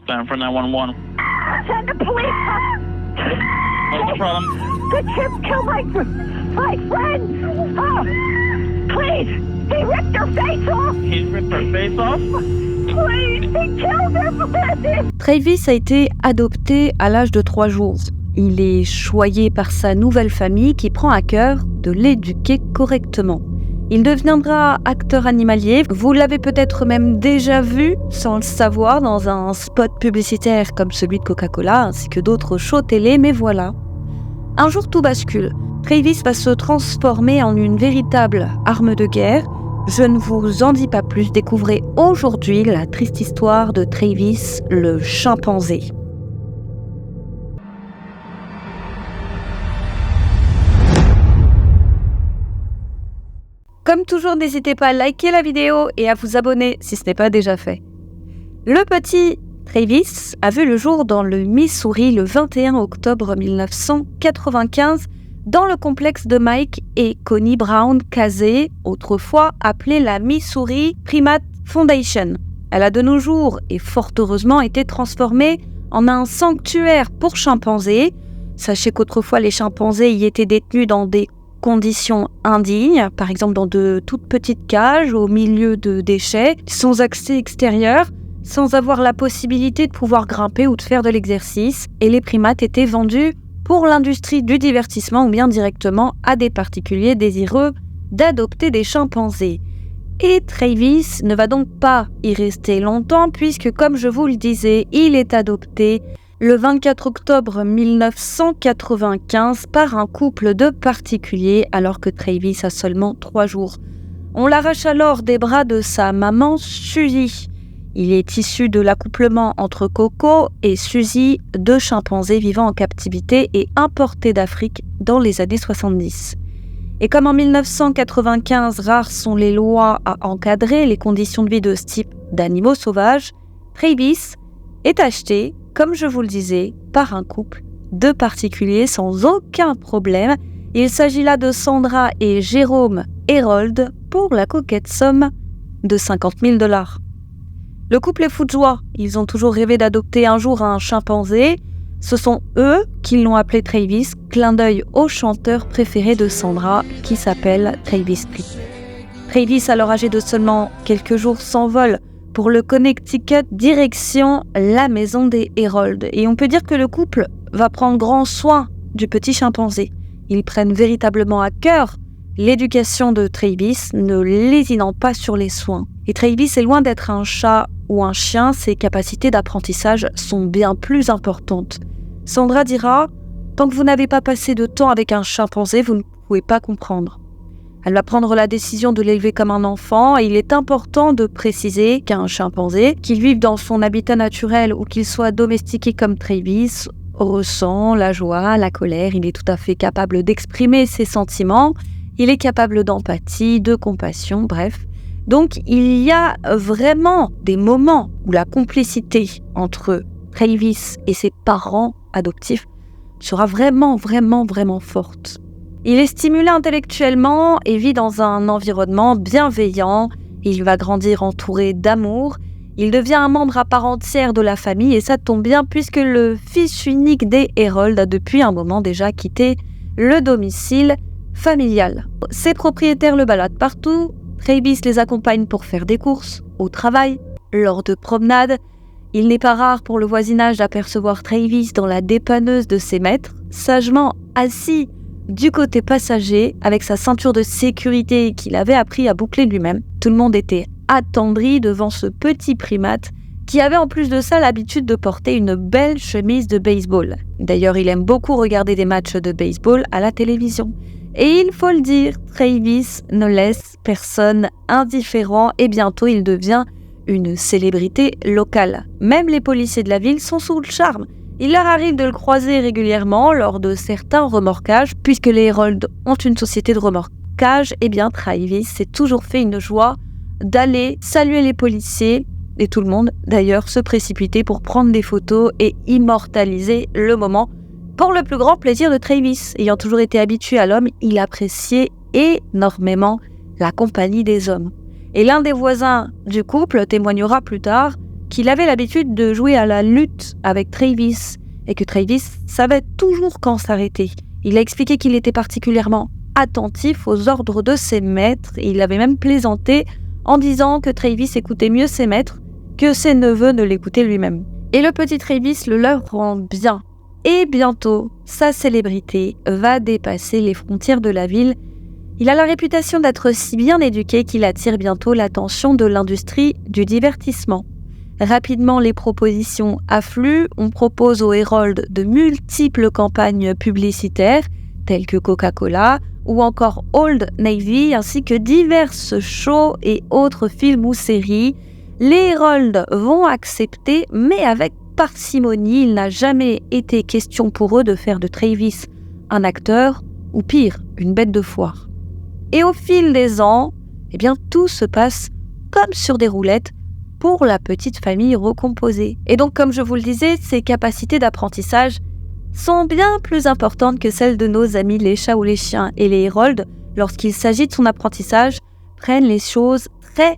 Time for 911. Send the police! What's the problem? The chimp killed my friend! Oh, please! He ripped her face off! He ripped her face off? Please! He killed her! Travis a été adopté à l'âge de 3 jours. Il est choyé par sa nouvelle famille qui prend à cœur de l'éduquer correctement. Il deviendra acteur animalier. Vous l'avez peut-être même déjà vu, sans le savoir, dans un spot publicitaire comme celui de Coca-Cola, ainsi que d'autres shows télé, mais voilà. Un jour, tout bascule. Travis va se transformer en une véritable arme de guerre. Je ne vous en dis pas plus, découvrez aujourd'hui la triste histoire de Travis, le chimpanzé. Comme toujours, n'hésitez pas à liker la vidéo et à vous abonner si ce n'est pas déjà fait. Le petit Travis a vu le jour dans le Missouri le 21 octobre 1995 dans le complexe de Mike et Connie Brown Casey, autrefois appelée la Missouri Primate Foundation. Elle a de nos jours et fort heureusement été transformée en un sanctuaire pour chimpanzés. Sachez qu'autrefois les chimpanzés y étaient détenus dans des conditions indignes, par exemple dans de toutes petites cages au milieu de déchets, sans accès extérieur, sans avoir la possibilité de pouvoir grimper ou de faire de l'exercice, et les primates étaient vendus pour l'industrie du divertissement ou bien directement à des particuliers désireux d'adopter des chimpanzés. Et Travis ne va donc pas y rester longtemps puisque, comme je vous le disais, il est adopté le 24 octobre 1995 par un couple de particuliers alors que Travis a seulement 3 jours. On l'arrache alors des bras de sa maman Suzy. Il est issu de l'accouplement entre Coco et Suzy, 2 chimpanzés vivant en captivité et importés d'Afrique dans les années 70. Et comme en 1995, rares sont les lois à encadrer les conditions de vie de ce type d'animaux sauvages, Travis est acheté, comme je vous le disais, par un couple de particuliers sans aucun problème. Il s'agit là de Sandra et Jérôme Herold pour la coquette somme de $50,000. Le couple est fou de joie. Ils ont toujours rêvé d'adopter un jour un chimpanzé. Ce sont eux qui l'ont appelé Travis, clin d'œil au chanteur préféré de Sandra qui s'appelle Travis Tritt. Travis, alors âgé de seulement quelques jours, s'envole pour le Connecticut, direction la maison des Herold. Et on peut dire que le couple va prendre grand soin du petit chimpanzé. Ils prennent véritablement à cœur l'éducation de Travis, ne lésinant pas sur les soins. Et Travis est loin d'être un chat ou un chien, ses capacités d'apprentissage sont bien plus importantes. Sandra dira « Tant que vous n'avez pas passé de temps avec un chimpanzé, vous ne pouvez pas comprendre ». Elle va prendre la décision de l'élever comme un enfant et il est important de préciser qu'un chimpanzé, qu'il vive dans son habitat naturel ou qu'il soit domestiqué comme Travis, ressent la joie, la colère, il est tout à fait capable d'exprimer ses sentiments, il est capable d'empathie, de compassion, bref. Donc il y a vraiment des moments où la complicité entre Travis et ses parents adoptifs sera vraiment forte. Il est stimulé intellectuellement et vit dans un environnement bienveillant. Il va grandir entouré d'amour. Il devient un membre à part entière de la famille et ça tombe bien puisque le fils unique des Herold a depuis un moment déjà quitté le domicile familial. Ses propriétaires le baladent partout. Travis les accompagne pour faire des courses, au travail, lors de promenades. Il n'est pas rare pour le voisinage d'apercevoir Travis dans la dépanneuse de ses maîtres, sagement assis du côté passager avec sa ceinture de sécurité qu'il avait appris à boucler lui-même. Tout le monde était attendri devant ce petit primate qui avait en plus de ça l'habitude de porter une belle chemise de baseball. D'ailleurs, il aime beaucoup regarder des matchs de baseball à la télévision. Et il faut le dire, Travis ne laisse personne indifférent et bientôt il devient une célébrité locale. Même les policiers de la ville sont sous le charme. Il leur arrive de le croiser régulièrement lors de certains remorquages. Puisque les Herold ont une société de remorquage, eh bien Travis s'est toujours fait une joie d'aller saluer les policiers et tout le monde d'ailleurs se précipiter pour prendre des photos et immortaliser le moment. Pour le plus grand plaisir de Travis, ayant toujours été habitué à l'homme, il appréciait énormément la compagnie des hommes. Et l'un des voisins du couple témoignera plus tard qu'il avait l'habitude de jouer à la lutte avec Travis et que Travis savait toujours quand s'arrêter. Il a expliqué qu'il était particulièrement attentif aux ordres de ses maîtres. Il avait même plaisanté en disant que Travis écoutait mieux ses maîtres que ses neveux ne l'écoutaient lui-même. Et le petit Travis le leur rend bien. Et bientôt, sa célébrité va dépasser les frontières de la ville. Il a la réputation d'être si bien éduqué qu'il attire bientôt l'attention de l'industrie du divertissement. Rapidement, les propositions affluent. On propose au Herald de multiples campagnes publicitaires, telles que Coca-Cola ou encore Old Navy, ainsi que diverses shows et autres films ou séries. Les Herald vont accepter, mais avec parcimonie. Il n'a jamais été question pour eux de faire de Travis un acteur, ou pire, une bête de foire. Et au fil des ans, tout se passe comme sur des roulettes pour la petite famille recomposée. Et donc, comme je vous le disais, ses capacités d'apprentissage sont bien plus importantes que celles de nos amis les chats ou les chiens. Et les Herald, lorsqu'il s'agit de son apprentissage, prennent les choses très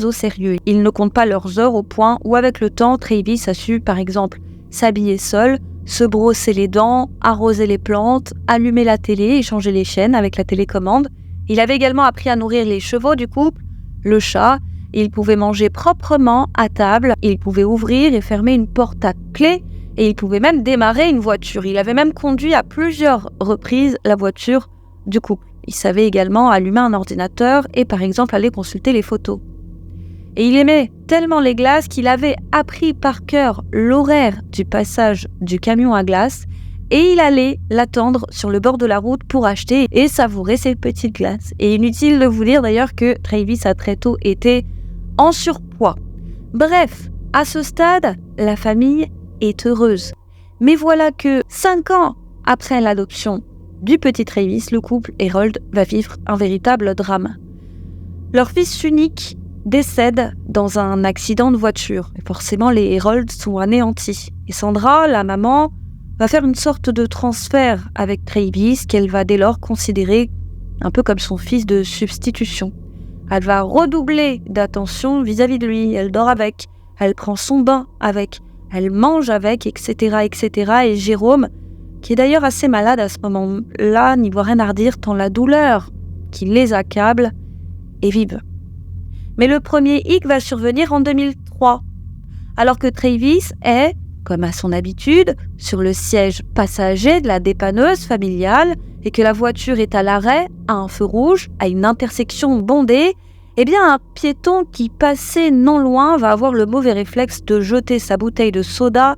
au sérieux. Ils ne comptent pas leurs heures au point où, avec le temps, Travis a su, par exemple, s'habiller seul, se brosser les dents, arroser les plantes, allumer la télé et changer les chaînes avec la télécommande. Il avait également appris à nourrir les chevaux du couple, le chat. Il pouvait manger proprement à table, il pouvait ouvrir et fermer une porte à clé et il pouvait même démarrer une voiture. Il avait même conduit à plusieurs reprises la voiture du couple. Il savait également allumer un ordinateur et par exemple aller consulter les photos. Et il aimait tellement les glaces qu'il avait appris par cœur l'horaire du passage du camion à glace et il allait l'attendre sur le bord de la route pour acheter et savourer ses petites glaces. Et inutile de vous dire d'ailleurs que Travis a très tôt été en surpoids. Bref, à ce stade, la famille est heureuse. Mais voilà que 5 ans après l'adoption du petit Travis, le couple Herald va vivre un véritable drame. Leur fils unique décède dans un accident de voiture. Et forcément, les Herald sont anéantis. Et Sandra, la maman, va faire une sorte de transfert avec Travis qu'elle va dès lors considérer un peu comme son fils de substitution. Elle va redoubler d'attention vis-à-vis de lui. Elle dort avec, elle prend son bain avec, elle mange avec, etc., etc. Et Jérôme, qui est d'ailleurs assez malade à ce moment-là, n'y voit rien à redire tant la douleur qui les accable est vive. Mais le premier hic va survenir en 2003, alors que Travis est, comme à son habitude, sur le siège passager de la dépanneuse familiale et que la voiture est à l'arrêt, à un feu rouge, à une intersection bondée, un piéton qui passait non loin va avoir le mauvais réflexe de jeter sa bouteille de soda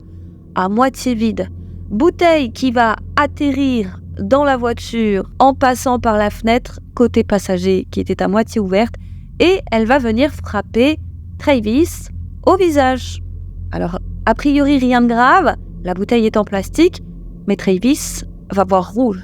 à moitié vide. Bouteille qui va atterrir dans la voiture en passant par la fenêtre côté passager qui était à moitié ouverte et elle va venir frapper Travis au visage. Alors, a priori, rien de grave, la bouteille est en plastique, mais Travis va voir rouge.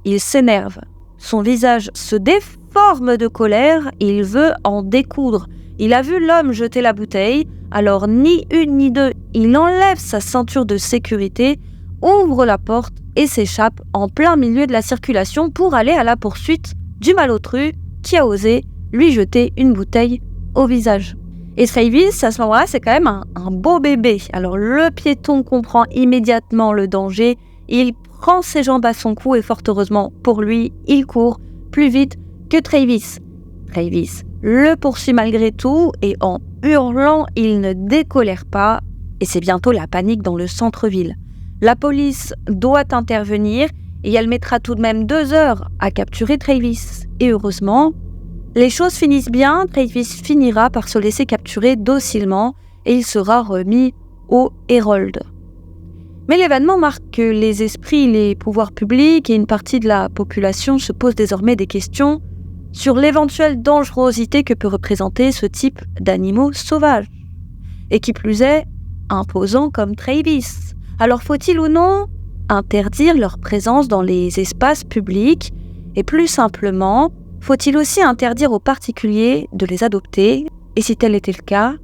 Il s'énerve, son visage se déforme de colère et il veut en découdre. Il a vu l'homme jeter la bouteille, alors ni une ni deux, il enlève sa ceinture de sécurité, ouvre la porte et s'échappe en plein milieu de la circulation pour aller à la poursuite du malotru qui a osé lui jeter une bouteille au visage. Et Travis, à ce moment-là, c'est quand même un beau bébé. Alors le piéton comprend immédiatement le danger, il prend ses jambes à son cou et fort heureusement pour lui, il court plus vite que Travis. Travis le poursuit malgré tout et en hurlant, il ne décolère pas et c'est bientôt la panique dans le centre-ville. La police doit intervenir et elle mettra tout de même 2 heures à capturer Travis. Et heureusement, les choses finissent bien, Travis finira par se laisser capturer docilement et il sera remis au Herald. Mais l'événement marque que les esprits, les pouvoirs publics et une partie de la population se posent désormais des questions sur l'éventuelle dangerosité que peut représenter ce type d'animaux sauvages. Et qui plus est, imposant comme Travis. Alors faut-il ou non interdire leur présence dans les espaces publics et plus simplement, faut-il aussi interdire aux particuliers de les adopter et si tel était le cas,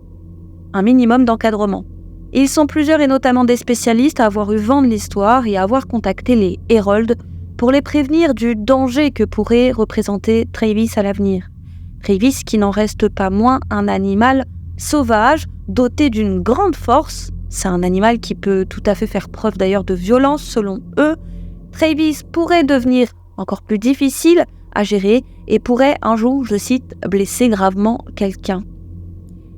un minimum d'encadrement. Ils sont plusieurs et notamment des spécialistes à avoir eu vent de l'histoire et à avoir contacté les Herald pour les prévenir du danger que pourrait représenter Travis à l'avenir. Travis qui n'en reste pas moins un animal sauvage, doté d'une grande force. C'est un animal qui peut tout à fait faire preuve d'ailleurs de violence selon eux. Travis pourrait devenir encore plus difficile à gérer et pourrait un jour, je cite, blesser gravement quelqu'un.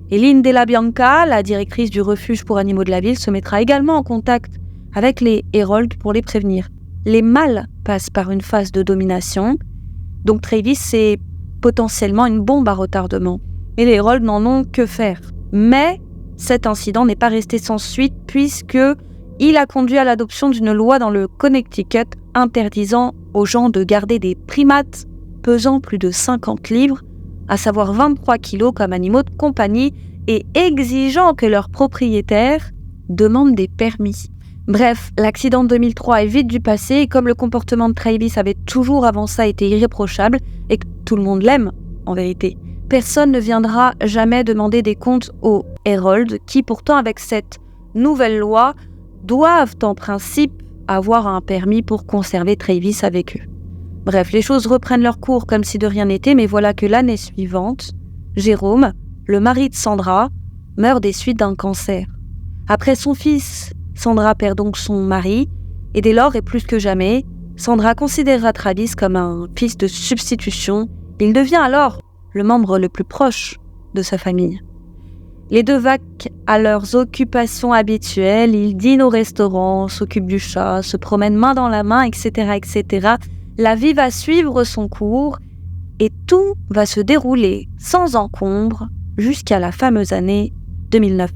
Eline Della Bianca, la directrice du refuge pour animaux de la ville, se mettra également en contact avec les hérolds pour les prévenir. Les mâles passent par une phase de domination, donc Travis c'est potentiellement une bombe à retardement. Et les hérolds n'en ont que faire. Mais cet incident n'est pas resté sans suite puisqu'il a conduit à l'adoption d'une loi dans le Connecticut interdisant aux gens de garder des primates pesant plus de 50 livres, à savoir 23 kilos comme animaux de compagnie, et exigeant que leurs propriétaires demandent des permis. Bref, l'accident de 2003 est vite du passé et comme le comportement de Travis avait toujours avant ça été irréprochable et que tout le monde l'aime en vérité, personne ne viendra jamais demander des comptes aux hérolds qui pourtant avec cette nouvelle loi doivent en principe avoir un permis pour conserver Travis avec eux. Bref, les choses reprennent leur cours comme si de rien n'était, mais voilà que l'année suivante, Jérôme, le mari de Sandra, meurt des suites d'un cancer. Après son fils, Sandra perd donc son mari, et dès lors et plus que jamais, Sandra considérera Travis comme un fils de substitution. Il devient alors le membre le plus proche de sa famille. Les deux vaquent à leurs occupations habituelles, ils dînent au restaurant, s'occupent du chat, se promènent main dans la main, etc., etc. La vie va suivre son cours et tout va se dérouler sans encombre jusqu'à la fameuse année 2009.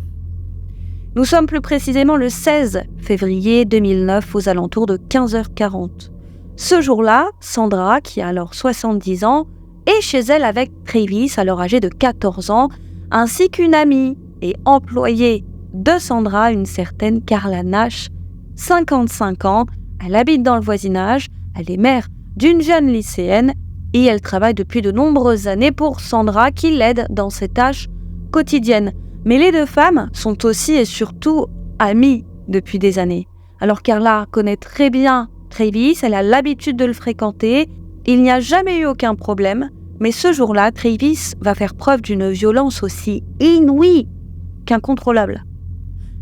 Nous sommes plus précisément le 16 février 2009 aux alentours de 15h40. Ce jour-là, Sandra, qui a alors 70 ans, est chez elle avec Travis, alors âgé de 14 ans, ainsi qu'une amie et employée de Sandra, une certaine Carla Nash, 55 ans. Elle habite dans le voisinage, elle est mère d'une jeune lycéenne et elle travaille depuis de nombreuses années pour Sandra qui l'aide dans ses tâches quotidiennes. Mais les deux femmes sont aussi et surtout amies depuis des années. Alors Carla connaît très bien Travis, elle a l'habitude de le fréquenter, il n'y a jamais eu aucun problème, mais ce jour-là, Travis va faire preuve d'une violence aussi inouïe qu'incontrôlable.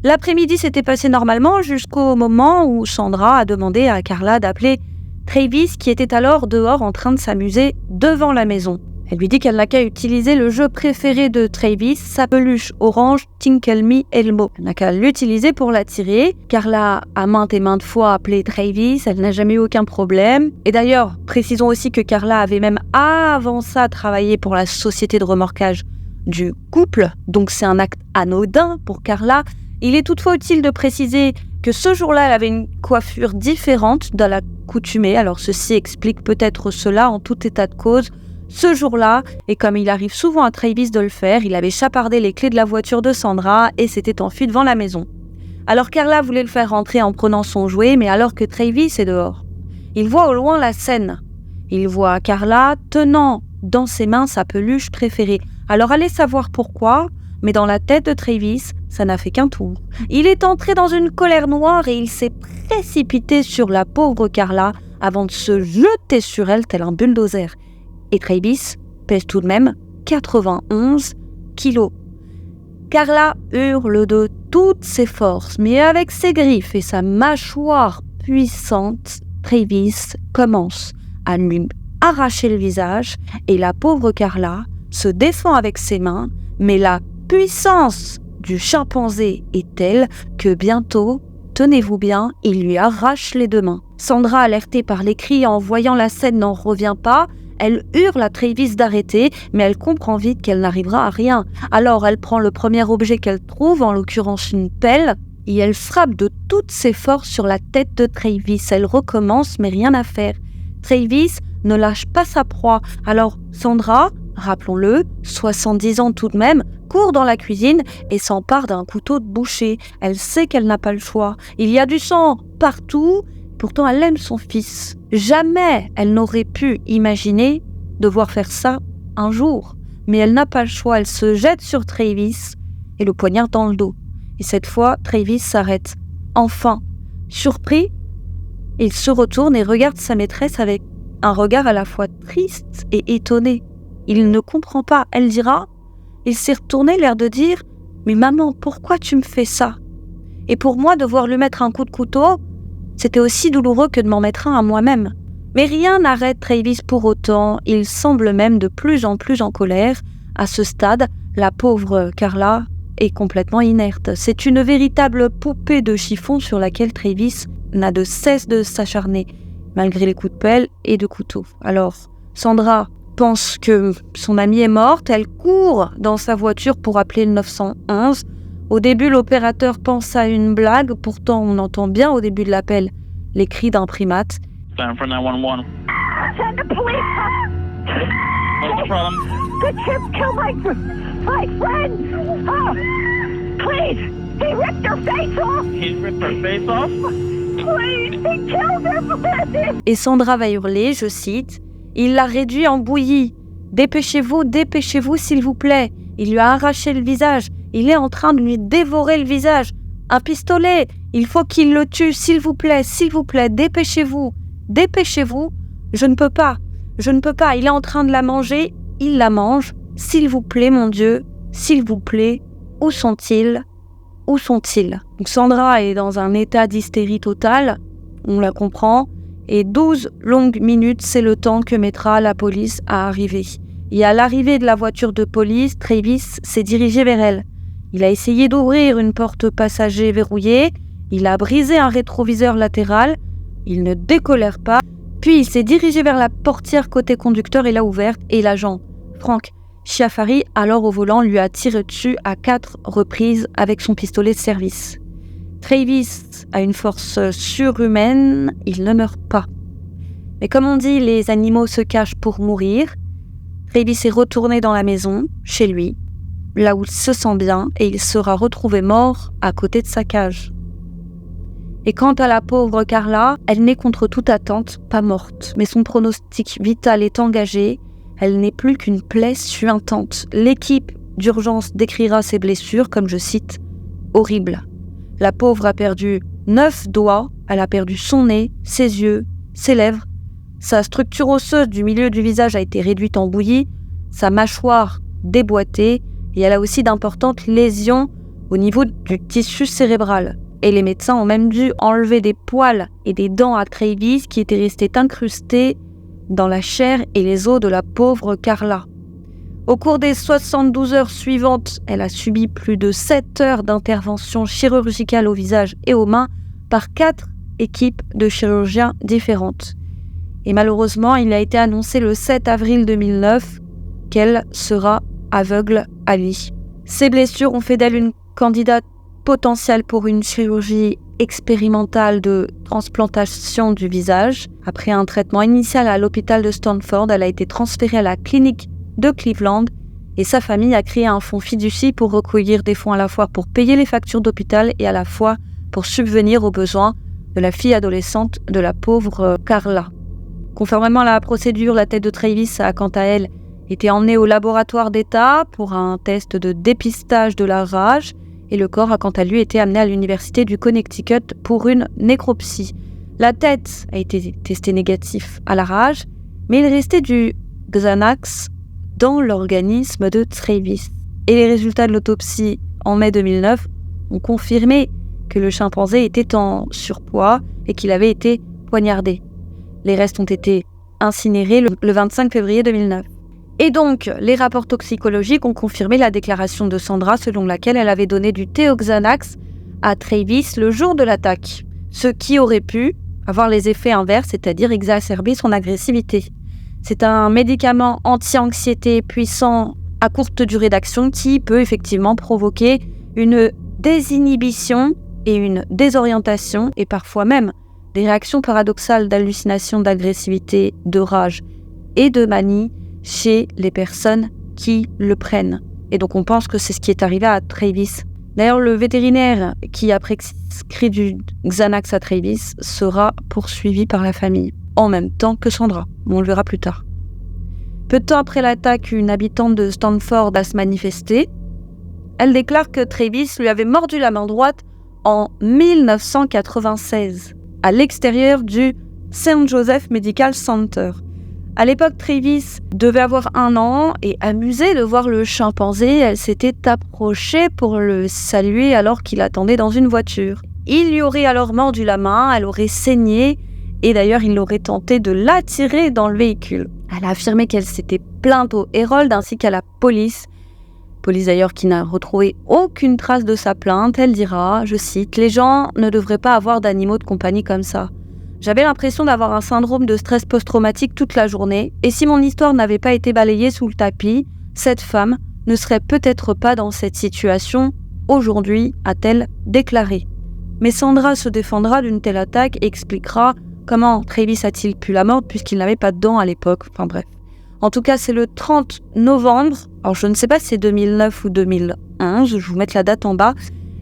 L'après-midi s'était passé normalement jusqu'au moment où Sandra a demandé à Carla d'appeler Travis qui était alors dehors en train de s'amuser devant la maison. Elle lui dit qu'elle n'a qu'à utiliser le jeu préféré de Travis, sa peluche orange Tinkle Me Elmo. Elle n'a qu'à l'utiliser pour l'attirer. Carla a maintes et maintes fois appelé Travis, elle n'a jamais eu aucun problème. Et d'ailleurs, précisons aussi que Carla avait même avant ça travaillé pour la société de remorquage du couple, donc c'est un acte anodin pour Carla. Il est toutefois utile de préciser que ce jour-là, elle avait une coiffure différente de l'accoutumée. Alors ceci explique peut-être cela en tout état de cause. Ce jour-là, et comme il arrive souvent à Travis de le faire, il avait chapardé les clés de la voiture de Sandra et s'était enfui devant la maison. Alors Carla voulait le faire rentrer en prenant son jouet, mais alors que Travis est dehors. Il voit au loin la scène. Il voit Carla tenant dans ses mains sa peluche préférée. Alors allez savoir pourquoi, mais dans la tête de Travis, ça n'a fait qu'un tour. Il est entré dans une colère noire et il s'est précipité sur la pauvre Carla avant de se jeter sur elle tel un bulldozer. Et Travis pèse tout de même 91 kilos. Carla hurle de toutes ses forces, mais avec ses griffes et sa mâchoire puissante, Travis commence à lui arracher le visage et la pauvre Carla se défend avec ses mains, mais la puissance du chimpanzé est telle que bientôt, tenez-vous bien, il lui arrache les deux mains. Sandra, alertée par les cris en voyant la scène, n'en revient pas. Elle hurle à Travis d'arrêter, mais elle comprend vite qu'elle n'arrivera à rien. Alors elle prend le premier objet qu'elle trouve, en l'occurrence une pelle, et elle frappe de toutes ses forces sur la tête de Travis. Elle recommence, mais rien à faire. Travis ne lâche pas sa proie. Alors Sandra, rappelons-le, 70 ans tout de même, court dans la cuisine et s'empare d'un couteau de boucher. Elle sait qu'elle n'a pas le choix. Il y a du sang partout. Pourtant, elle aime son fils. Jamais elle n'aurait pu imaginer devoir faire ça un jour. Mais elle n'a pas le choix. Elle se jette sur Travis et le poignarde dans le dos. Et cette fois, Travis s'arrête. Enfin, surpris, il se retourne et regarde sa maîtresse avec un regard à la fois triste et étonné. Il ne comprend pas. Elle dira « Il s'est retourné, l'air de dire « Mais maman, pourquoi tu me fais ça ?» Et pour moi, devoir lui mettre un coup de couteau, c'était aussi douloureux que de m'en mettre un à moi-même. Mais rien n'arrête Travis pour autant, il semble même de plus en plus en colère. À ce stade, la pauvre Carla est complètement inerte. C'est une véritable poupée de chiffon sur laquelle Travis n'a de cesse de s'acharner, malgré les coups de pelle et de couteau. Alors, Sandra pense que son amie est morte, elle court dans sa voiture pour appeler le 911. Au début, l'opérateur pense à une blague, pourtant on entend bien au début de l'appel les cris d'un primate. Time for 911. Send the police. What's the problem? The chip killed my friend. Oh, please. He ripped her face off. He ripped her face off? Please, he killed her. Et Sandra va hurler, je cite, « Il l'a réduit en bouillie. Dépêchez-vous, dépêchez-vous s'il vous plaît. Il lui a arraché le visage. Il est en train de lui dévorer le visage. Un pistolet. Il faut qu'il le tue, s'il vous plaît, dépêchez-vous. Dépêchez-vous. Je ne peux pas. Il est en train de la manger. Il la mange. S'il vous plaît, mon Dieu. S'il vous plaît. Où sont-ils ? Donc Sandra est dans un état d'hystérie totale. On la comprend. Et 12 longues minutes, c'est le temps que mettra la police à arriver. Et à l'arrivée de la voiture de police, Travis s'est dirigé vers elle. Il a essayé d'ouvrir une porte passager verrouillée. Il a brisé un rétroviseur latéral. Il ne décolère pas. Puis il s'est dirigé vers la portière côté conducteur et l'a ouverte. Et l'agent Frank Chiafari, alors au volant, lui a tiré dessus à 4 reprises avec son pistolet de service. Travis a une force surhumaine. Il ne meurt pas. Mais comme on dit, les animaux se cachent pour mourir. Travis est retourné dans la maison, chez lui, là où il se sent bien, et il sera retrouvé mort à côté de sa cage. Et quant à la pauvre Carla, elle n'est contre toute attente pas morte, mais son pronostic vital est engagé, elle n'est plus qu'une plaie suintante. L'équipe d'urgence décrira ses blessures, comme je cite, « horribles ». La pauvre a perdu 9 doigts, elle a perdu son nez, ses yeux, ses lèvres. Sa structure osseuse du milieu du visage a été réduite en bouillie, sa mâchoire déboîtée, et elle a aussi d'importantes lésions au niveau du tissu cérébral. Et les médecins ont même dû enlever des poils et des dents à Travis qui étaient restés incrustés dans la chair et les os de la pauvre Carla. Au cours des 72 heures suivantes, elle a subi plus de 7 heures d'intervention chirurgicale au visage et aux mains par 4 équipes de chirurgiens différentes. Et malheureusement, il a été annoncé le 7 avril 2009 qu'elle sera aveugle à vie. Ces blessures ont fait d'elle une candidate potentielle pour une chirurgie expérimentale de transplantation du visage. Après un traitement initial à l'hôpital de Stanford, elle a été transférée à la clinique de Cleveland et sa famille a créé un fonds fiducie pour recueillir des fonds à la fois pour payer les factures d'hôpital et à la fois pour subvenir aux besoins de la fille adolescente de la pauvre Carla. Conformément à la procédure, la tête de Travis a quant à elle été emmenée au laboratoire d'État pour un test de dépistage de la rage et le corps a quant à lui été amené à l'université du Connecticut pour une nécropsie. La tête a été testée négative à la rage, mais il restait du Xanax dans l'organisme de Travis. Et les résultats de l'autopsie en mai 2009 ont confirmé que le chimpanzé était en surpoids et qu'il avait été poignardé. Les restes ont été incinérés le 25 février 2009. Et donc, les rapports toxicologiques ont confirmé la déclaration de Sandra selon laquelle elle avait donné du Xanax à Travis le jour de l'attaque, ce qui aurait pu avoir les effets inverses, c'est-à-dire exacerber son agressivité. C'est un médicament anti-anxiété puissant à courte durée d'action qui peut effectivement provoquer une désinhibition et une désorientation et parfois même des réactions paradoxales d'hallucination, d'agressivité, de rage et de manie chez les personnes qui le prennent. Et donc on pense que c'est ce qui est arrivé à Travis. D'ailleurs, le vétérinaire qui a prescrit du Xanax à Travis sera poursuivi par la famille, en même temps que Sandra. On le verra plus tard. Peu de temps après l'attaque, une habitante de Stanford a se manifesté. Elle déclare que Travis lui avait mordu la main droite en 1996, à l'extérieur du St. Joseph Medical Center. À l'époque, Travis devait avoir 1 an et amusée de voir le chimpanzé, elle s'était approchée pour le saluer alors qu'il attendait dans une voiture. Il lui aurait alors mordu la main, elle aurait saigné et d'ailleurs il aurait tenté de l'attirer dans le véhicule. Elle a affirmé qu'elle s'était plainte au Herald ainsi qu'à la police. Police d'ailleurs qui n'a retrouvé aucune trace de sa plainte. Elle dira, je cite, « Les gens ne devraient pas avoir d'animaux de compagnie comme ça. J'avais l'impression d'avoir un syndrome de stress post-traumatique toute la journée, et si mon histoire n'avait pas été balayée sous le tapis, cette femme ne serait peut-être pas dans cette situation aujourd'hui, a-t-elle déclaré. Mais Sandra se défendra d'une telle attaque et expliquera comment Travis a-t-il pu la mordre puisqu'il n'avait pas de dents à l'époque. Enfin bref. En tout cas, c'est le 30 novembre, alors je ne sais pas si c'est 2009 ou 2011, je vais vous mettre la date en bas,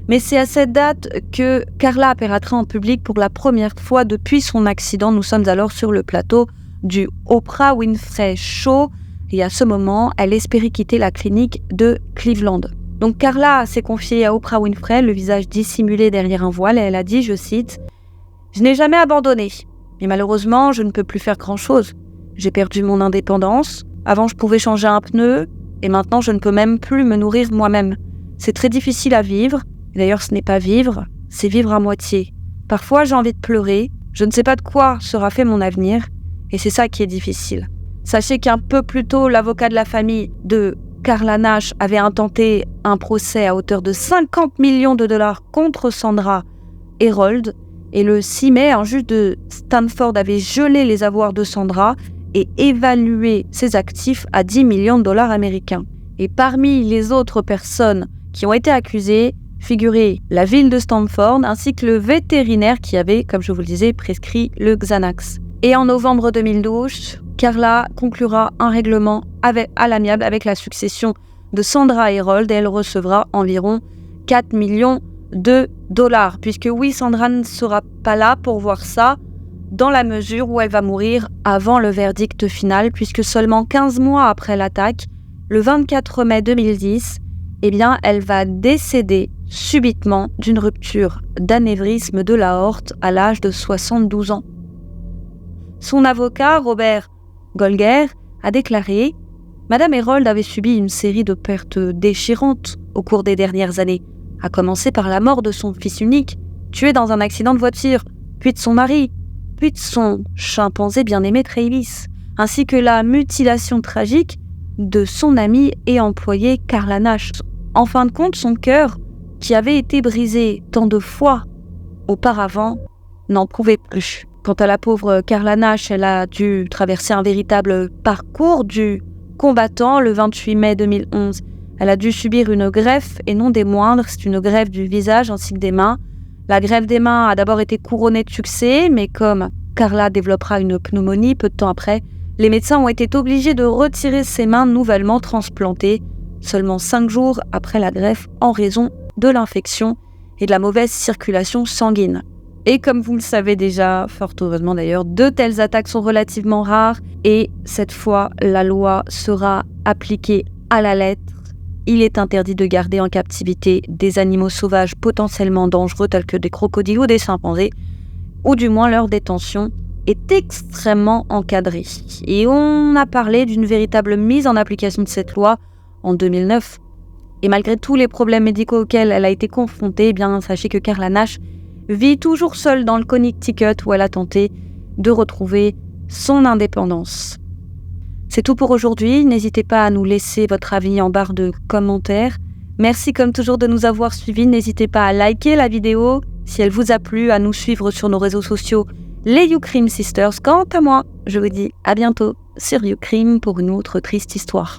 mais c'est à cette date que Carla apparaîtra en public pour la première fois depuis son accident. Nous sommes alors sur le plateau du Oprah Winfrey Show et à ce moment, elle espérait quitter la clinique de Cleveland. Donc Carla s'est confiée à Oprah Winfrey, le visage dissimulé derrière un voile, et elle a dit, je cite, « Je n'ai jamais abandonné, mais malheureusement, je ne peux plus faire grand-chose. J'ai perdu mon indépendance. Avant, je pouvais changer un pneu, et maintenant, je ne peux même plus me nourrir moi-même. C'est très difficile à vivre. D'ailleurs, ce n'est pas vivre, c'est vivre à moitié. Parfois, j'ai envie de pleurer. Je ne sais pas de quoi sera fait mon avenir, et c'est ça qui est difficile. » Sachez qu'un peu plus tôt, l'avocat de la famille de Carla Nash avait intenté un procès à hauteur de 50 millions de dollars contre Sandra Herold. Et le 6 mai, un juge de Stanford avait gelé les avoirs de Sandra et évalué ses actifs à 10 millions de dollars américains. Et parmi les autres personnes qui ont été accusées, figurait la ville de Stanford ainsi que le vétérinaire qui avait, comme je vous le disais, prescrit le Xanax. Et en novembre 2012, Carla conclura un règlement à l'amiable avec la succession de Sandra Herold et elle recevra environ 4 millions de dollars. Puisque oui, Sandra ne sera pas là pour voir ça dans la mesure où elle va mourir avant le verdict final puisque seulement 15 mois après l'attaque, le 24 mai 2010, elle va décéder subitement d'une rupture d'anévrisme de l'aorte à l'âge de 72 ans. Son avocat, Robert Golger, a déclaré « Madame Herold avait subi une série de pertes déchirantes au cours des dernières années, à commencer par la mort de son fils unique, tué dans un accident de voiture, puis de son mari, puis de son chimpanzé bien-aimé Travis, ainsi que la mutilation tragique de son amie et employée Carla Nash. En fin de compte, son cœur, qui avait été brisé tant de fois auparavant, n'en pouvait plus. Quant à la pauvre Carla Nash, elle a dû traverser un véritable parcours du combattant le 28 mai 2011. Elle a dû subir une greffe, et non des moindres, c'est une greffe du visage ainsi que des mains. La greffe des mains a d'abord été couronnée de succès, mais comme Carla développera une pneumonie peu de temps après, les médecins ont été obligés de retirer ses mains nouvellement transplantées, seulement 5 jours après la greffe en raison de l'infection et de la mauvaise circulation sanguine. Et comme vous le savez déjà, fort heureusement d'ailleurs, de telles attaques sont relativement rares et cette fois, la loi sera appliquée à la lettre. Il est interdit de garder en captivité des animaux sauvages potentiellement dangereux tels que des crocodiles ou des chimpanzés, ou du moins leur détention est extrêmement encadrée. Et on a parlé d'une véritable mise en application de cette loi en 2009. Et malgré tous les problèmes médicaux auxquels elle a été confrontée, sachez que Carla Nash vit toujours seule dans le Connecticut où elle a tenté de retrouver son indépendance. C'est tout pour aujourd'hui. N'hésitez pas à nous laisser votre avis en barre de commentaires. Merci comme toujours de nous avoir suivis. N'hésitez pas à liker la vidéo si elle vous a plu, à nous suivre sur nos réseaux sociaux, les YouCrime Sisters. Quant à moi, je vous dis à bientôt sur YouCrime pour une autre triste histoire.